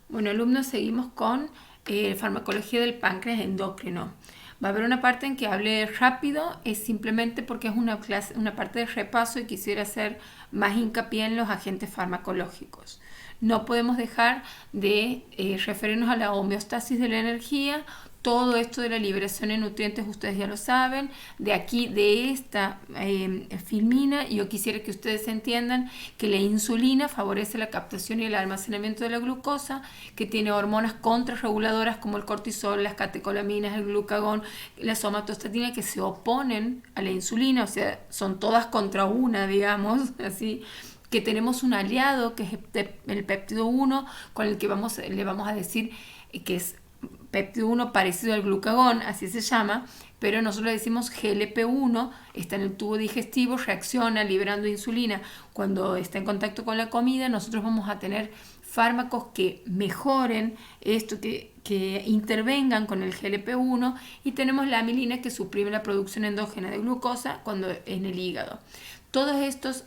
Bueno, alumnos, seguimos con farmacología del páncreas endocrino. Va a haber una parte en que hable rápido, es simplemente porque es una clase, una parte de repaso y quisiera hacer más hincapié en los agentes farmacológicos. No podemos dejar de referirnos a la homeostasis de la energía. Todo esto de la liberación de nutrientes ustedes ya lo saben. De aquí, de esta filmina, yo quisiera que ustedes entiendan que la insulina favorece la captación y el almacenamiento de la glucosa, que tiene hormonas contrarreguladoras como el cortisol, las catecolaminas, el glucagón, la somatostatina, que se oponen a la insulina, o sea, son todas contra una, digamos, así que tenemos un aliado que es el péptido 1, con el que le vamos a decir que es péptido 1 parecido al glucagón, así se llama, pero nosotros le decimos GLP-1, está en el tubo digestivo, reacciona liberando insulina. Cuando está en contacto con la comida, nosotros vamos a tener fármacos que mejoren esto, que intervengan con el GLP-1, y tenemos la amilina que suprime la producción endógena de glucosa cuando en el hígado. Todos estos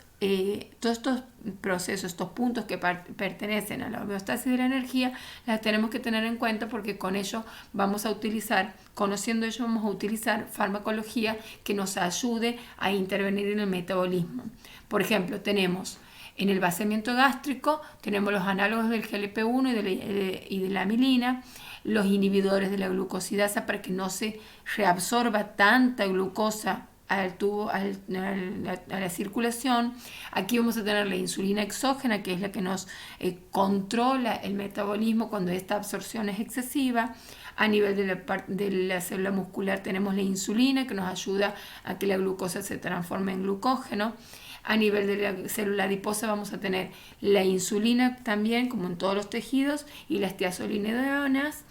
procesos, estos puntos que pertenecen a la homeostasis de la energía, las tenemos que tener en cuenta porque con ello vamos a utilizar, conociendo ello, vamos a utilizar farmacología que nos ayude a intervenir en el metabolismo. Por ejemplo, tenemos en el vaciamiento gástrico, tenemos los análogos del GLP-1 y de la amilina, los inhibidores de la glucosidasa para que no se reabsorba tanta glucosa al tubo, a la circulación. Aquí vamos a tener la insulina exógena, que es la que nos controla el metabolismo cuando esta absorción es excesiva. A nivel de la célula muscular tenemos la insulina, que nos ayuda a que la glucosa se transforme en glucógeno. A nivel de la célula adiposa vamos a tener la insulina también, como en todos los tejidos, y las tiazolinidonas.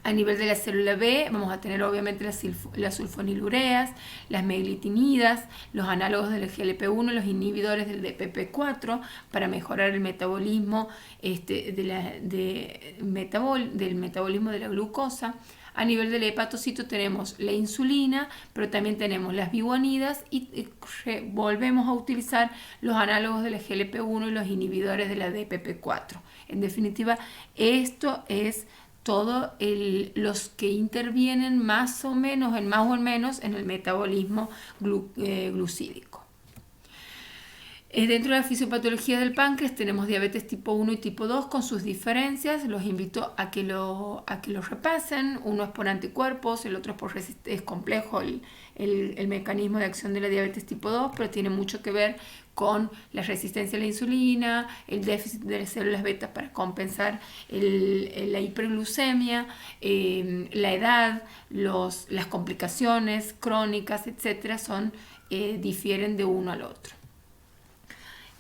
A nivel de la célula B vamos a tener obviamente las sulfonilureas, las meglitinidas, los análogos del GLP-1, los inhibidores del DPP-4 para mejorar el metabolismo del metabolismo de la glucosa. A nivel del hepatocito tenemos la insulina, pero también tenemos las biguanidas y volvemos a utilizar los análogos de la GLP-1 y los inhibidores de la DPP-4. En definitiva, esto es todos los que intervienen más o menos en el metabolismo glucídico. Dentro de la fisiopatología del páncreas tenemos diabetes tipo 1 y tipo 2 con sus diferencias. Los invito a que lo repasen. Uno es por anticuerpos, el otro es por es complejo el mecanismo de acción de la diabetes tipo 2, pero tiene mucho que ver con la resistencia a la insulina, el déficit de las células beta para compensar la hiperglucemia, la edad, las complicaciones crónicas, etcétera, difieren de uno al otro.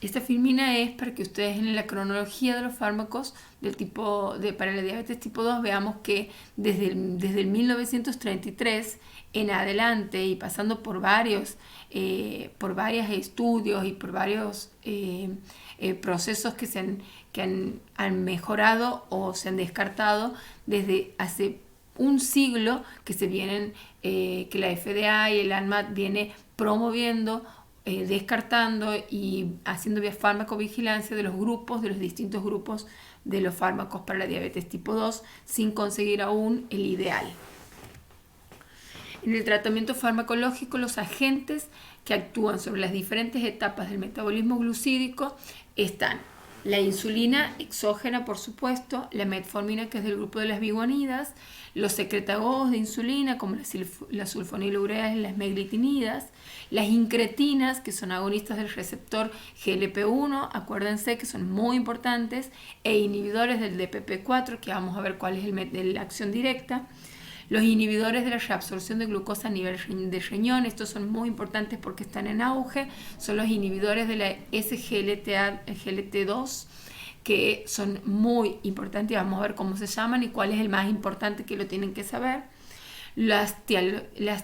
Esta filmina es para que ustedes en la cronología de los fármacos para la diabetes tipo 2 veamos que desde el 1933 en adelante y pasando por varios estudios y por varios procesos que han mejorado o se han descartado desde hace un siglo que la FDA y el ANMAT viene promoviendo, descartando y haciendo farmacovigilancia de los distintos grupos de los fármacos para la diabetes tipo 2 sin conseguir aún el ideal. En el tratamiento farmacológico, los agentes que actúan sobre las diferentes etapas del metabolismo glucídico están la insulina exógena, por supuesto, la metformina, que es del grupo de las biguanidas, los secretagogos de insulina, como las sulfonilureas y las meglitinidas, las incretinas, que son agonistas del receptor GLP-1, acuérdense que son muy importantes, e inhibidores del DPP-4, que vamos a ver cuál es la acción directa. Los inhibidores de la reabsorción de glucosa a nivel de riñón, estos son muy importantes porque están en auge, son los inhibidores de la SGLT2, que son muy importantes y vamos a ver cómo se llaman y cuál es el más importante que lo tienen que saber. Las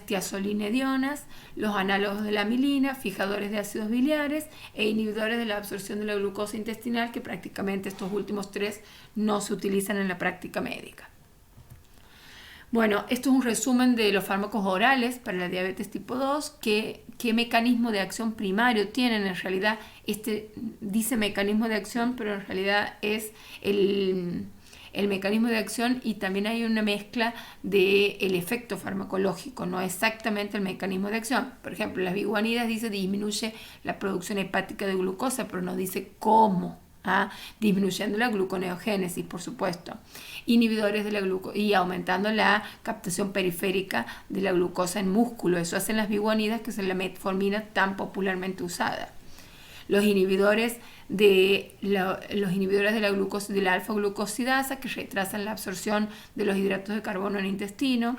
tiazolinedionas, los análogos de la amilina, fijadores de ácidos biliares e inhibidores de la absorción de la glucosa intestinal, que prácticamente estos últimos tres no se utilizan en la práctica médica. Bueno, esto es un resumen de los fármacos orales para la diabetes tipo 2, qué mecanismo de acción primario tienen. En realidad, dice mecanismo de acción, pero en realidad es el mecanismo de acción y también hay una mezcla del efecto farmacológico, no exactamente el mecanismo de acción. Por ejemplo, las biguanidas dice disminuye la producción hepática de glucosa, pero no dice cómo. Disminuyendo la gluconeogénesis, por supuesto, inhibidores de la y aumentando la captación periférica de la glucosa en músculo. Eso hacen las biguanidas, que es la metformina tan popularmente usada. Los inhibidores de la glucosa, de la alfa-glucosidasa, que retrasan la absorción de los hidratos de carbono en el intestino.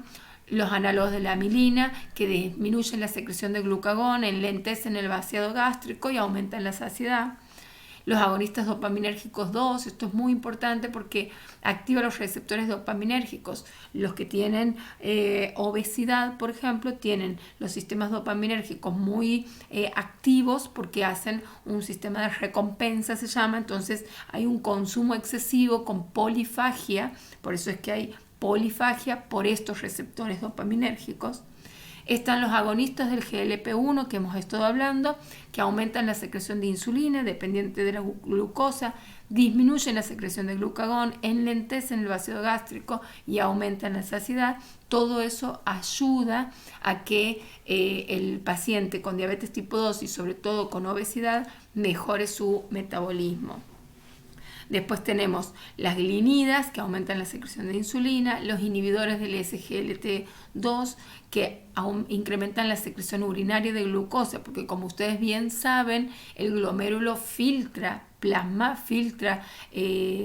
Los análogos de la amilina, que disminuyen la secreción de glucagón, enlentecen el vaciado gástrico y aumentan la saciedad. Los agonistas dopaminérgicos 2, esto es muy importante porque activa los receptores dopaminérgicos. Los que tienen obesidad, por ejemplo, tienen los sistemas dopaminérgicos muy activos porque hacen un sistema de recompensa, se llama. Entonces hay un consumo excesivo con polifagia, por eso es que hay polifagia por estos receptores dopaminérgicos. Están los agonistas del GLP-1 que hemos estado hablando, que aumentan la secreción de insulina dependiente de la glucosa, disminuyen la secreción de glucagón, enlentecen el vaciado gástrico y aumentan la saciedad. Todo eso ayuda a que el paciente con diabetes tipo 2 y sobre todo con obesidad mejore su metabolismo. Después tenemos las glinidas, que aumentan la secreción de insulina, los inhibidores del SGLT2, que incrementan la secreción urinaria de glucosa, porque como ustedes bien saben, el glomérulo filtra plasma, filtra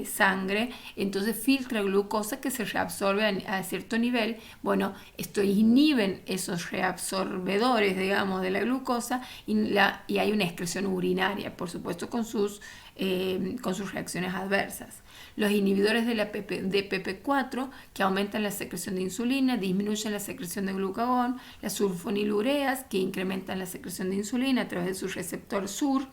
sangre, entonces filtra glucosa que se reabsorbe a cierto nivel. Bueno, esto inhiben esos reabsorbedores, digamos, de la glucosa y hay una excreción urinaria, por supuesto, con sus reacciones adversas. Los inhibidores de PP4, que aumentan la secreción de insulina, disminuyen la secreción de glucagón, las sulfonilureas, que incrementan la secreción de insulina a través de su receptor SUR,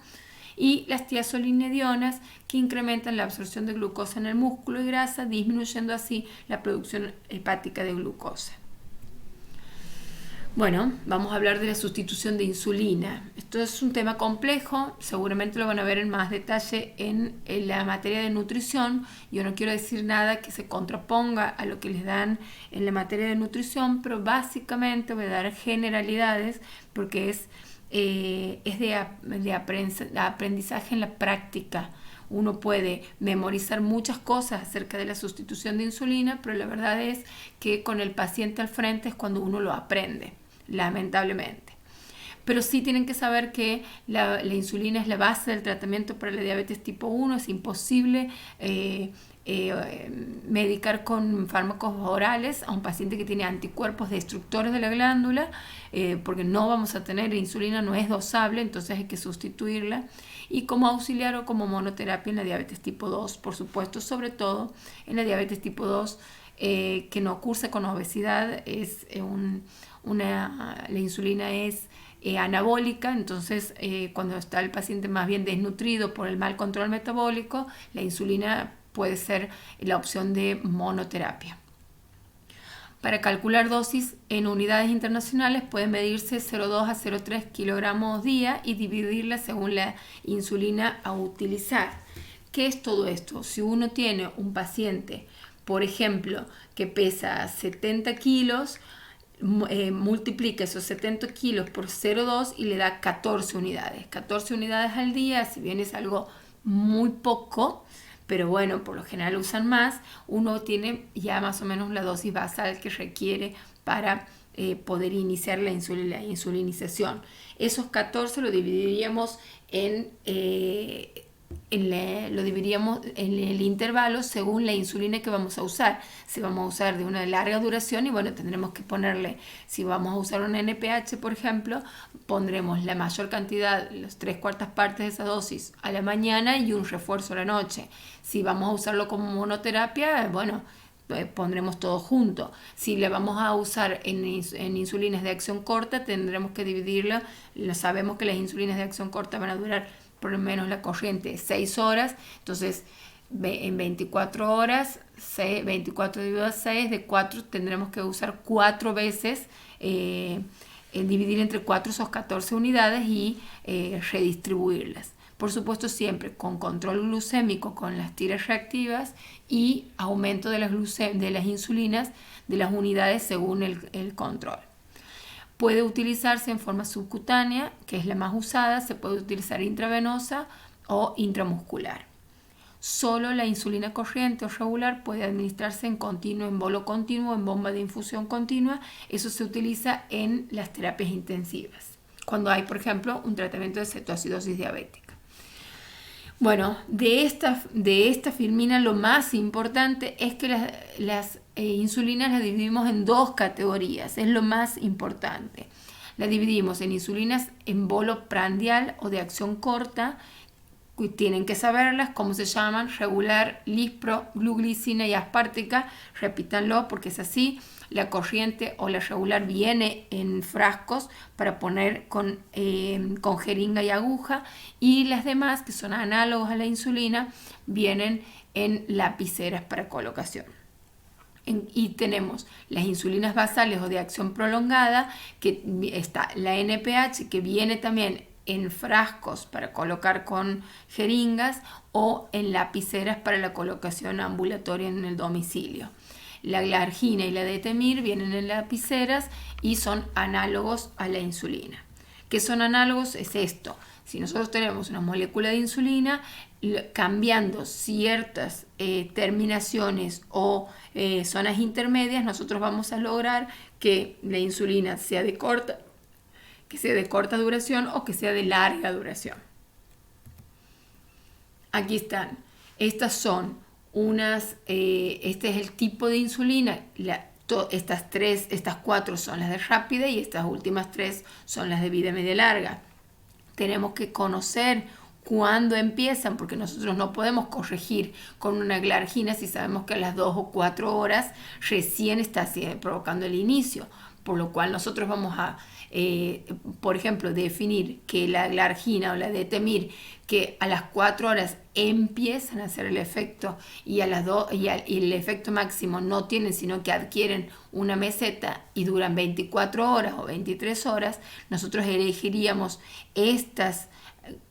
y las tiazolinedionas, que incrementan la absorción de glucosa en el músculo y grasa, disminuyendo así la producción hepática de glucosa. Bueno, vamos a hablar de la sustitución de insulina. Esto es un tema complejo, seguramente lo van a ver en más detalle en la materia de nutrición. Yo no quiero decir nada que se contraponga a lo que les dan en la materia de nutrición, pero básicamente voy a dar generalidades porque es de aprendizaje en la práctica. Uno puede memorizar muchas cosas acerca de la sustitución de insulina, pero la verdad es que con el paciente al frente es cuando uno lo aprende, lamentablemente. Pero sí tienen que saber que la insulina es la base del tratamiento para la diabetes tipo 1. Es imposible medicar con fármacos orales a un paciente que tiene anticuerpos destructores de la glándula, porque no vamos a tener, la insulina no es dosable, entonces hay que sustituirla. Y como auxiliar o como monoterapia en la diabetes tipo 2, por supuesto, sobre todo en la diabetes tipo 2 que no cursa con obesidad, la insulina es anabólica, entonces cuando está el paciente más bien desnutrido por el mal control metabólico, la insulina puede ser la opción de monoterapia. Para calcular dosis en unidades internacionales puede medirse 0,2 a 0,3 kilogramos día y dividirla según la insulina a utilizar. ¿Qué es todo esto? Si uno tiene un paciente, por ejemplo, que pesa 70 kilos, multiplica esos 70 kilos por 0,2 y le da 14 unidades. 14 unidades al día, si bien es algo muy poco, pero bueno, por lo general usan más, uno tiene ya más o menos la dosis basal que requiere para poder iniciar la insulinización. Esos 14 lo dividiríamos lo dividiríamos en el intervalo según la insulina que vamos a usar. Si vamos a usar de una larga duración, y bueno, tendremos que ponerle, si vamos a usar un NPH, por ejemplo, pondremos la mayor cantidad, las 3/4 partes de esa dosis a la mañana y un refuerzo a la noche. Si vamos a usarlo como monoterapia, bueno, pondremos todo junto. Si le vamos a usar en insulinas de acción corta, tendremos que dividirla. Sabemos que las insulinas de acción corta van a durar por lo menos la corriente 6 horas, entonces en 24 horas, 24 dividido a 6, de 4 tendremos que usar 4 veces, dividir entre 4 esos 14 unidades y redistribuirlas. Por supuesto, siempre con control glucémico con las tiras reactivas y aumento de las insulinas de las unidades según el control. Puede utilizarse en forma subcutánea, que es la más usada, se puede utilizar intravenosa o intramuscular. Solo la insulina corriente o regular puede administrarse en continuo, en bolo continuo, en bomba de infusión continua. Eso se utiliza en las terapias intensivas, cuando hay, por ejemplo, un tratamiento de cetoacidosis diabética. Bueno, de esta filmina lo más importante es que las insulinas las dividimos en dos categorías, es lo más importante. La dividimos en insulinas en bolo prandial o de acción corta, tienen que saberlas, cómo se llaman: regular, lispro, gluglicina y aspartica. Repítanlo porque es así. La corriente o la regular viene en frascos para poner con jeringa y aguja, y las demás, que son análogos a la insulina, vienen en lapiceras para colocación. Y tenemos las insulinas basales o de acción prolongada, que está la NPH, que viene también en frascos para colocar con jeringas o en lapiceras para la colocación ambulatoria en el domicilio. La glargina y la detemir vienen en lapiceras y son análogos a la insulina. ¿Qué son análogos? Es esto: si nosotros tenemos una molécula de insulina, cambiando ciertas terminaciones o zonas intermedias, nosotros vamos a lograr que la insulina sea de corta duración o que sea de larga duración. Aquí están. Estas son este es el tipo de insulina. Estas 4 son las de rápida y estas últimas 3 son las de vida media larga. Tenemos que conocer cuándo empiezan, porque nosotros no podemos corregir con una glargina si sabemos que a las 2 o 4 horas recién está provocando el inicio. Por lo cual nosotros vamos a, por ejemplo, definir que la glargina o la detemir, que a las 4 horas empiezan a hacer el efecto y a las 2 y el efecto máximo no tienen, sino que adquieren una meseta y duran 24 horas o 23 horas, nosotros elegiríamos estas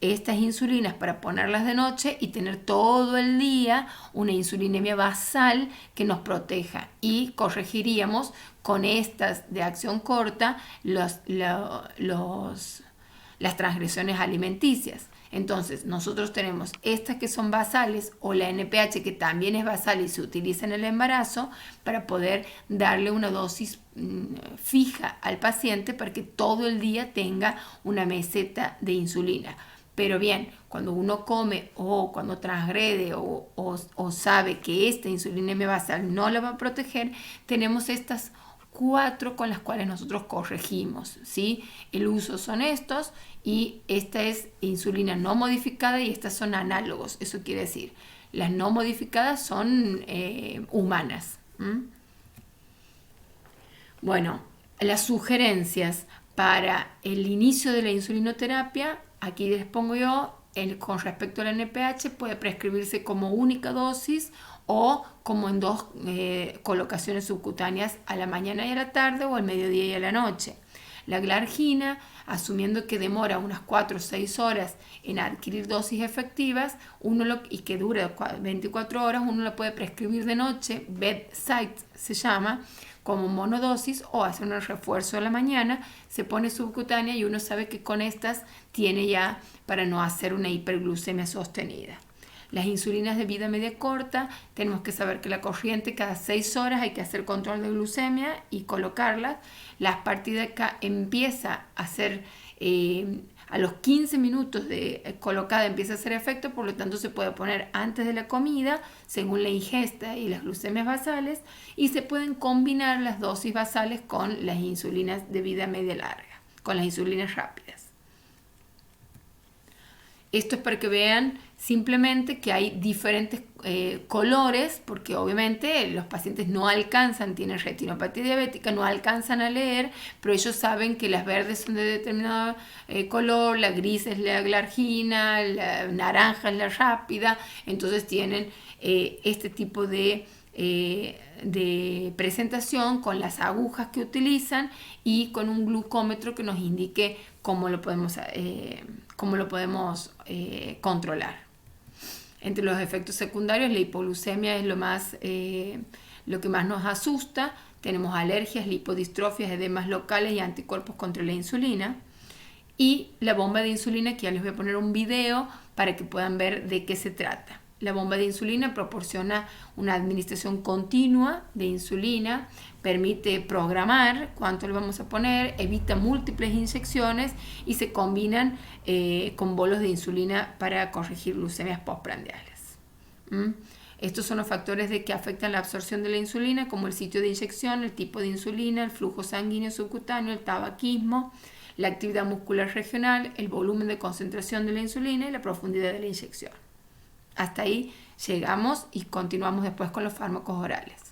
insulinas para ponerlas de noche y tener todo el día una insulinemia basal que nos proteja, y corregiríamos con estas de acción corta las transgresiones alimenticias. Entonces nosotros tenemos estas que son basales, o la NPH, que también es basal y se utiliza en el embarazo para poder darle una dosis fija al paciente para que todo el día tenga una meseta de insulina. Pero bien, cuando uno come o cuando transgrede o sabe que esta insulinemia basal no la va a proteger, tenemos estas 4 con las cuales nosotros corregimos, ¿sí? El uso son estos, y esta es insulina no modificada y estas son análogos. Eso quiere decir, las no modificadas son humanas. Bueno, las sugerencias para el inicio de la insulinoterapia, aquí les pongo yo, con respecto al NPH, puede prescribirse como única dosis o como en 2 colocaciones subcutáneas, a la mañana y a la tarde, o al mediodía y a la noche. La glargina, asumiendo que demora unas 4 o 6 horas en adquirir dosis efectivas y que dura 24 horas, uno la puede prescribir de noche, bedside se llama, como monodosis, o hacer un refuerzo a la mañana, se pone subcutánea y uno sabe que con estas tiene ya para no hacer una hiperglucemia sostenida. Las insulinas de vida media corta, tenemos que saber que la corriente cada 6 horas hay que hacer control de glucemia y colocarlas. La aspartica empieza a hacer, a los 15 minutos de colocada empieza a hacer efecto, por lo tanto se puede poner antes de la comida según la ingesta y las glucemias basales, y se pueden combinar las dosis basales con las insulinas de vida media larga, con las insulinas rápidas. Esto es para que vean simplemente que hay diferentes colores, porque obviamente los pacientes no alcanzan, tienen retinopatía diabética, no alcanzan a leer, pero ellos saben que las verdes son de determinado color, la gris es la glargina, la naranja es la rápida, entonces tienen este tipo de de presentación con las agujas que utilizan y con un glucómetro que nos indique cómo lo podemos controlar. Entre los efectos secundarios, la hipoglucemia es lo que más nos asusta. Tenemos alergias, lipodistrofias, edemas locales y anticuerpos contra la insulina. Y la bomba de insulina, que ya les voy a poner un video para que puedan ver de qué se trata. La bomba de insulina proporciona una administración continua de insulina, permite programar cuánto le vamos a poner, evita múltiples inyecciones y se combinan con bolos de insulina para corregir glucemias postprandiales. Estos son los factores que afectan la absorción de la insulina, como el sitio de inyección, el tipo de insulina, el flujo sanguíneo subcutáneo, el tabaquismo, la actividad muscular regional, el volumen de concentración de la insulina y la profundidad de la inyección. Hasta ahí llegamos y continuamos después con los fármacos orales.